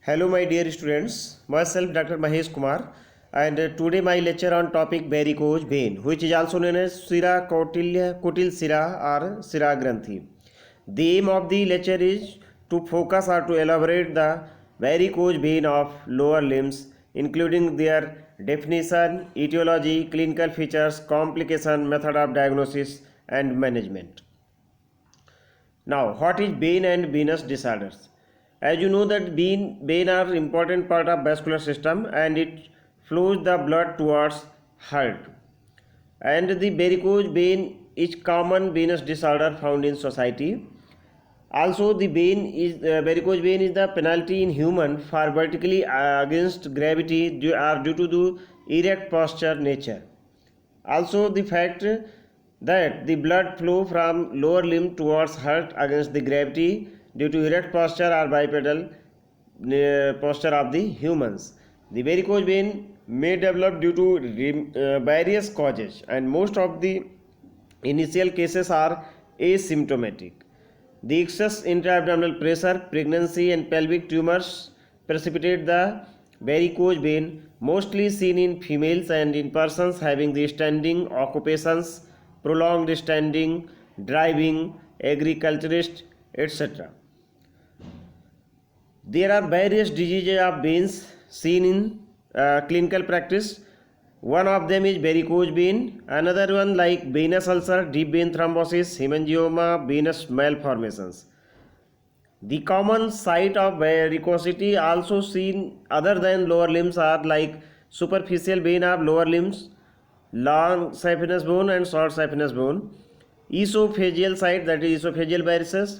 Hello, my dear students. Myself, Dr. Mahesh Kumar, and today my lecture on topic varicose vein, which is also known as Sira Kutil Sira or Sira Granthi. The aim of the lecture is to focus or to elaborate the varicose vein of lower limbs, including their definition, etiology, clinical features, complication, method of diagnosis, and management. Now, what is vein and venous disorders? As you know that vein are important part of vascular system and it flows the blood towards heart. And the varicose vein is common venous disorder found in society. Also, the varicose vein is the penalty in human for vertically against gravity due to the erect posture nature. Also, the fact that the blood flow from lower limb towards heart against the gravity due to erect posture or bipedal posture of the humans. The varicose vein may develop due to various causes, and most of the initial cases are asymptomatic. The excess intra-abdominal pressure, pregnancy, and pelvic tumors precipitate the varicose vein, mostly seen in females and in persons having the standing occupations, prolonged standing, driving, agriculturist, etc. There are various diseases of veins seen in clinical practice. One of them is varicose vein, another one like venous ulcer, deep vein thrombosis, hemangioma, venous malformations. The common site of varicosity also seen other than lower limbs are like superficial vein of lower limbs, long saphenous bone and short saphenous bone, esophageal site, that is esophageal varices,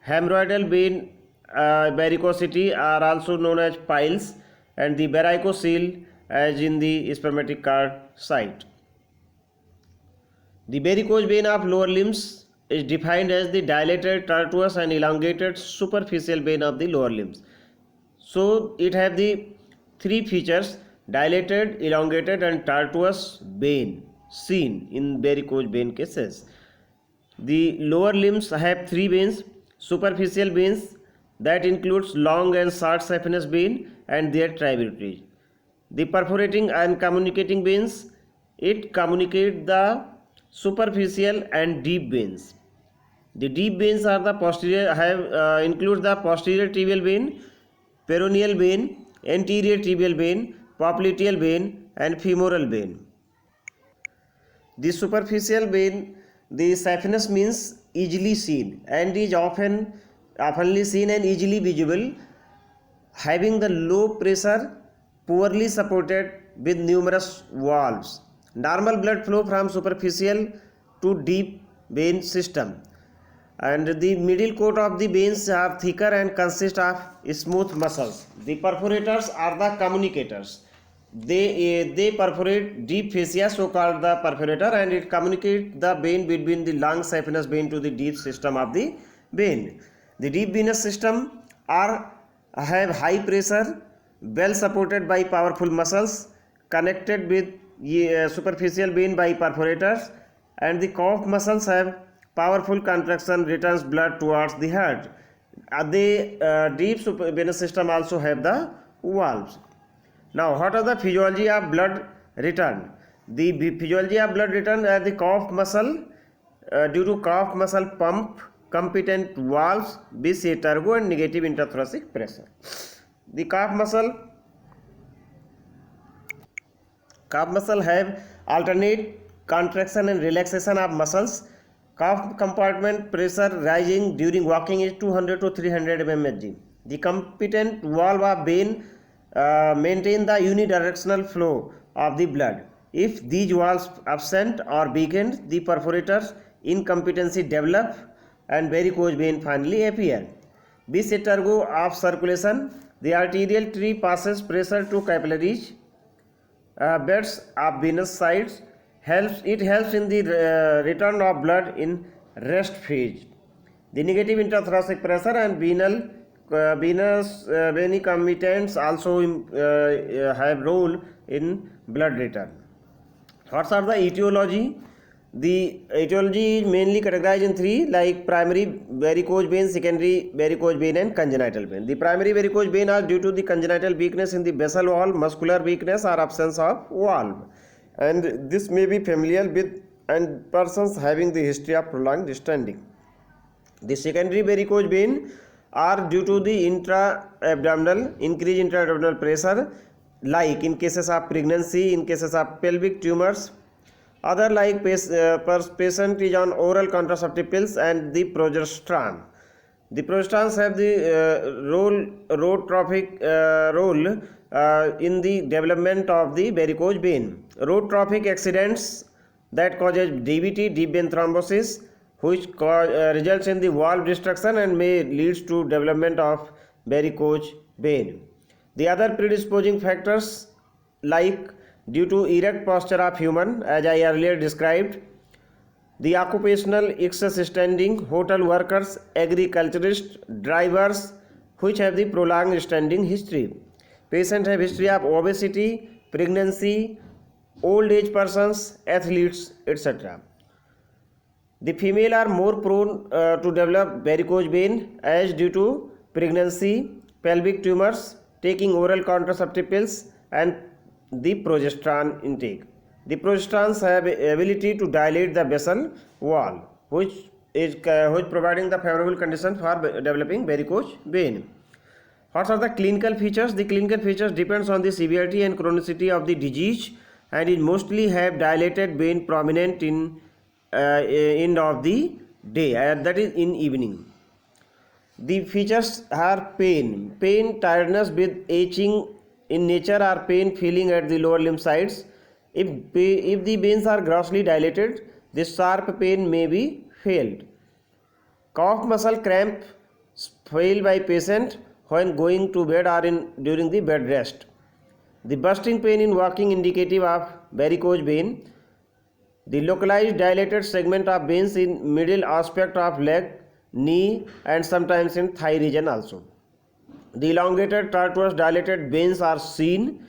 hemorrhoidal vein varicosity are also known as piles, and the varicocele as in the spermatic cord site. The varicose vein of lower limbs is defined as the dilated, tortuous and elongated superficial vein of the lower limbs. So it have the three features: dilated, elongated and tortuous vein seen in varicose vein cases. The lower limbs have three veins: superficial veins that includes long and short saphenous vein and their tributaries. The perforating and communicating veins, it communicate the superficial and deep veins. The deep veins are the posterior include the posterior tibial vein, peroneal vein, anterior tibial vein, popliteal vein and femoral vein. The superficial vein, the saphenous means easily seen and is oftenly seen and easily visible, having the low pressure, poorly supported with numerous valves. Normal blood flow from superficial to deep vein system, and the middle coat of the veins are thicker and consist of smooth muscles. The perforators are the communicators. They perforate deep fascia, so called the perforator, and it communicates the vein between the long saphenous vein to the deep system of the vein. The deep venous system have high pressure, well supported by powerful muscles, connected with superficial vein by perforators, and the calf muscles have powerful contraction returns blood towards the heart. The deep venous system also have the valves. Now, what are the physiology of blood return? The physiology of blood return are the calf muscle, due to calf muscle pump, competent valves, BC turbo and negative intrathoracic pressure. The calf muscle have alternate contraction and relaxation of muscles. Calf compartment pressure rising during walking is 200 to 300 mmHg. The competent valve of vein maintain the unidirectional flow of the blood. If these valves absent or weakened, the perforators incompetency develop and varicose vein finally appear. BC turbo of circulation, the arterial tree passes pressure to capillaries, beds of venous sites. It helps in the return of blood in rest phase. The negative intrathoracic pressure and venous venicomitants also have role in blood return. What are the etiology? The etiology is mainly categorized in three, like primary varicose vein, secondary varicose vein, and congenital vein. The primary varicose vein are due to the congenital weakness in the vessel wall, muscular weakness, or absence of valve, and this may be familial with and persons having the history of prolonged standing. The secondary varicose vein are due to the increased intra-abdominal pressure, like in cases of pregnancy, in cases of pelvic tumors. Other like patient is on oral contraceptive pills and the progesterone. The progesterones have the role in the development of the varicose vein. Road traffic accidents that causes DVT, deep vein thrombosis, which results in the valve destruction and may leads to development of varicose vein. The other predisposing factors, like due to erect posture of human, as I earlier described, the occupational excess standing, hotel workers, agriculturists, drivers, which have the prolonged standing history. Patients have history of obesity, pregnancy, old age persons, athletes, etc. The female are more prone to develop varicose vein as due to pregnancy, pelvic tumors, taking oral contraceptive pills, and the progesterone intake. The progesterones have ability to dilate the vessel wall, which providing the favorable condition for developing varicose vein. What are the clinical features? The clinical features depends on the severity and chronicity of the disease, and it mostly have dilated vein prominent in end of the day, and that is in evening. The features are pain, tiredness with itching in nature, or pain feeling at the lower limb sides. If the veins are grossly dilated, this sharp pain may be felt. Calf muscle cramp felt by patient when going to bed or during the bed rest. The bursting pain in walking indicative of varicose vein. The localized dilated segment of veins in middle aspect of leg, knee, and sometimes in thigh region also. The elongated tortuous dilated veins are seen.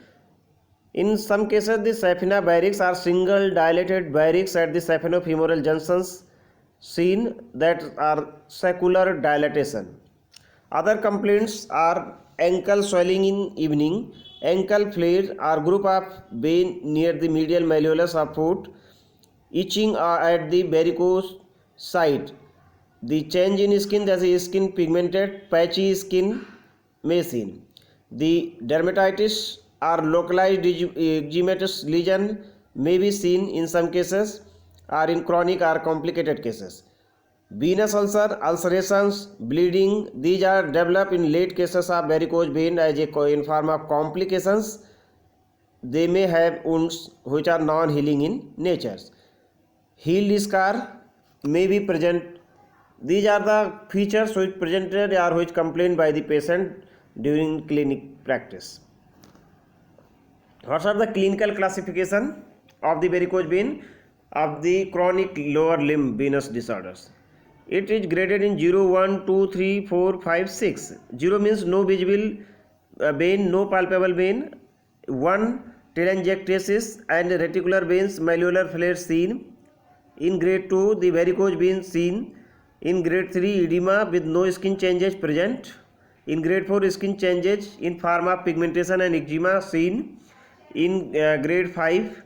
In some cases, the saphenous varix are single dilated varix at the saphenofemoral junctions seen that are saccular dilatation. Other complaints are ankle swelling in evening, ankle flare or group of vein near the medial malleolus of foot, itching at the varicose site. The change in skin, as a skin pigmented, patchy skin may seen. The dermatitis or localized eczematous lesion may be seen in some cases or in chronic or complicated cases. Venous ulcer, ulcerations, bleeding, these are developed in late cases of varicose vein as in form of complications. They may have wounds which are non-healing in nature. Healed scar may be present. These are the features which presented or which complained by the patient during clinic practice. What are the clinical classification of the varicose vein of the chronic lower limb venous disorders? It is graded in 0, 1, 2, 3, 4, 5, 6. 0 means no visible vein, no palpable vein. 1, telangiectasis and reticular veins, malleolar flare seen. In grade 2, the varicose vein seen. In grade 3, edema with no skin changes present. In grade 4, skin changes in form of pigmentation and eczema seen. In grade 5,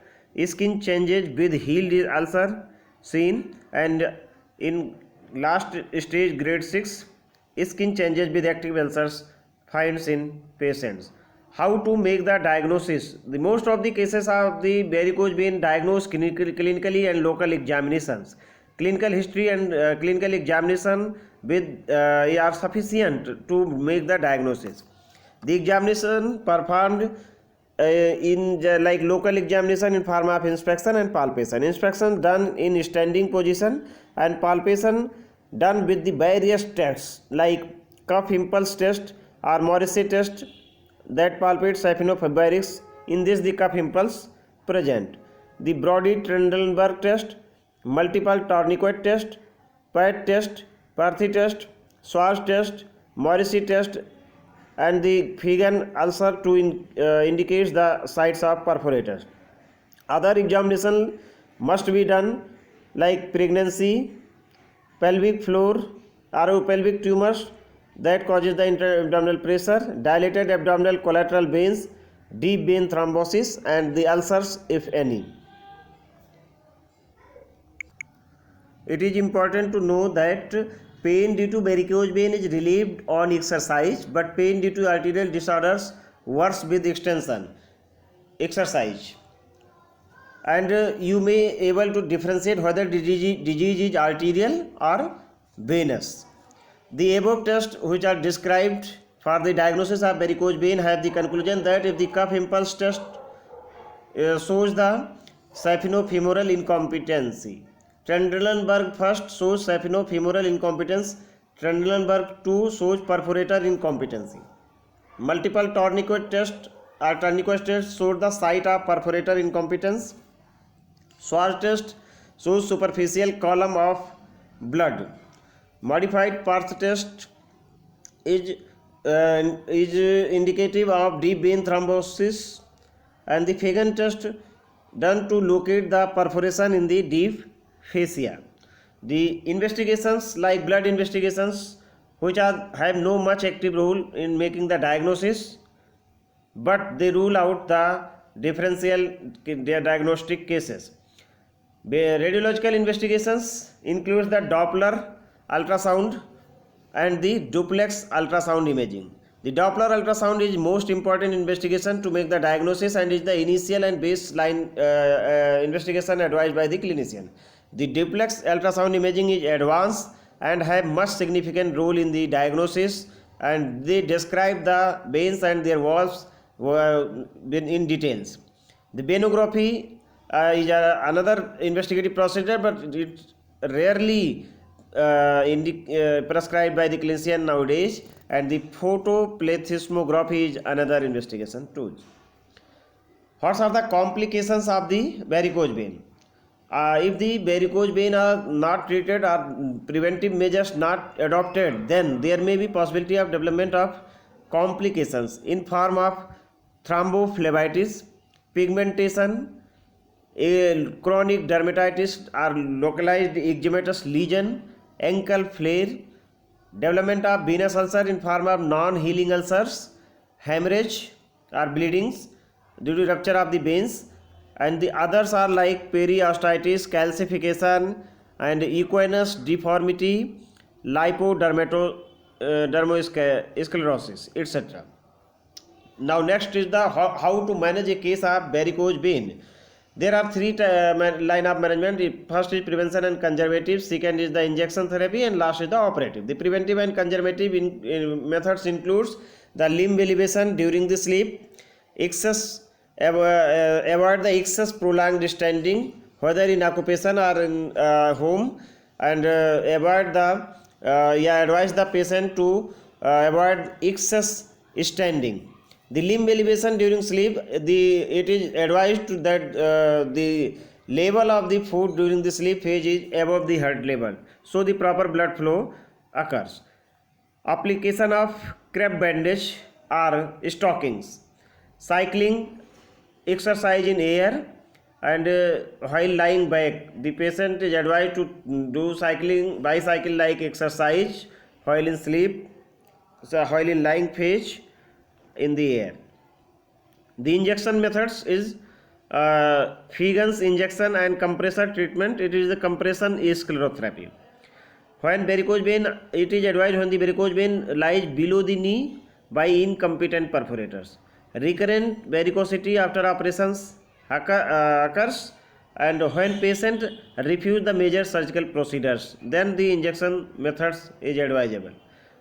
skin changes with healed ulcer seen. And in last stage, grade 6, skin changes with active ulcers finds in patients. How to make the diagnosis? The most of the cases of the varicose vein diagnosed clinically and local examinations. Clinical history and clinical examination with are sufficient to make the diagnosis. The examination performed in like local examination in form of inspection and palpation. Inspection done in standing position and palpation done with the various tests like cuff impulse test or Morrissey test that palpates saphenopharynx. In this, the cuff impulse present. The Brody Trendelenburg test, multiple tourniquet test, PAT test, Perthes test, Schwarz test, Morrissey test, and the Fegan ulcer to indicates the sites of perforators. Other examination must be done like pregnancy, pelvic floor or pelvic tumors that causes the intra-abdominal pressure, dilated abdominal collateral veins, deep vein thrombosis, and the ulcers if any. It is important to know that pain due to varicose vein is relieved on exercise, but pain due to arterial disorders worse with exercise. And you may able to differentiate whether disease is arterial or venous. The above tests which are described for the diagnosis of varicose vein have the conclusion that if the cuff impulse test shows the saphenofemoral incompetency, Trendelenburg first shows saphenofemoral incompetence, Trendelenburg 2 shows perforator incompetency. Multiple tourniquet test or tourniquet test showed the site of perforator incompetence. Schwarz test shows superficial column of blood. Modified Parth test is indicative of deep vein thrombosis, and the Fagan test done to locate the perforation in the deep fascia. The investigations like blood investigations which have no much active role in making the diagnosis, but they rule out the differential diagnostic cases. Radiological investigations includes the Doppler ultrasound and the duplex ultrasound imaging. The Doppler ultrasound is most important investigation to make the diagnosis and is the initial and baseline investigation advised by the clinician. The duplex ultrasound imaging is advanced and have much significant role in the diagnosis, and they describe the veins and their walls in details. The venography is another investigative procedure, but it rarely prescribed by the clinician nowadays, and the photoplethysmography is another investigation tool. What are the complications of the varicose vein? If the varicose vein are not treated or preventive measures not adopted, then there may be possibility of development of complications in form of thrombophlebitis, pigmentation, a chronic dermatitis or localized eczematous lesion, ankle flare, development of venous ulcer in form of non-healing ulcers, hemorrhage or bleedings due to rupture of the veins, and the others are like periostitis, calcification and equinus deformity, lipodermatosclerosis, etc. Now next is the how to manage a case of varicose vein. There are three line of management. First is prevention and conservative, second is the injection therapy, and last is the operative. The preventive and conservative methods includes the limb elevation during the sleep, avoid the excess prolonged standing whether in occupation or in home, and advise the patient to avoid excess standing. The limb elevation during sleep, it is advised that the level of the foot during the sleep phase is above the heart level, so the proper blood flow occurs. Application of crepe bandage or stockings, cycling, exercise in air, and while lying back, the patient is advised to do bicycle like exercise while in sleep, while in lying phase in the air. The injection methods is Fagan's injection and compressor treatment. It is the compression sclerotherapy. When varicose vein, it is advised when the varicose vein lies below the knee by incompetent perforators. Recurrent varicosity after operations occurs, and when patient refuse the major surgical procedures, then the injection methods is advisable.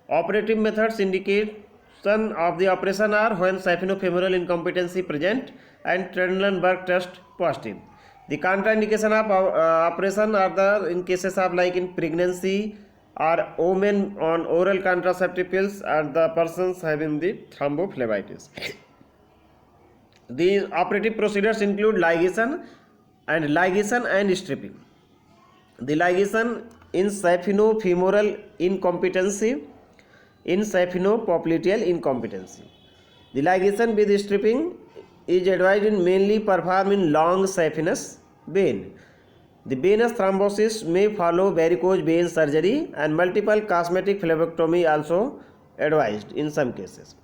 Operative methods indicate of the operation are when saphenofemoral incompetency present and Trendelenburg test positive. The contraindication of operation are in cases of like in pregnancy or women on oral contraceptive pills and the persons having the thrombophlebitis. The operative procedures include ligation and stripping. The ligation in saphenofemoral incompetency, in saphenopopliteal incompetency. The ligation with stripping is advised in mainly performed in long saphenous vein. The venous thrombosis may follow varicose vein surgery, and multiple cosmetic phlebotomy also advised in some cases.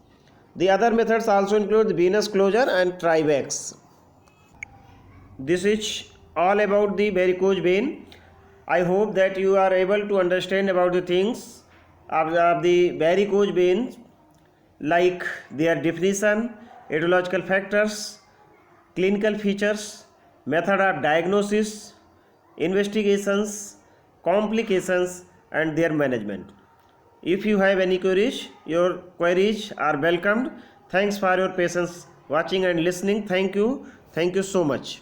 The other methods also include the venous closure and Trivax. This is all about the varicose vein. I hope that you are able to understand about the things of the varicose veins, like their definition, etiological factors, clinical features, method of diagnosis, investigations, complications, and their management. If you have any queries, your queries are welcomed. Thanks for your patience watching and listening. Thank you. Thank you so much.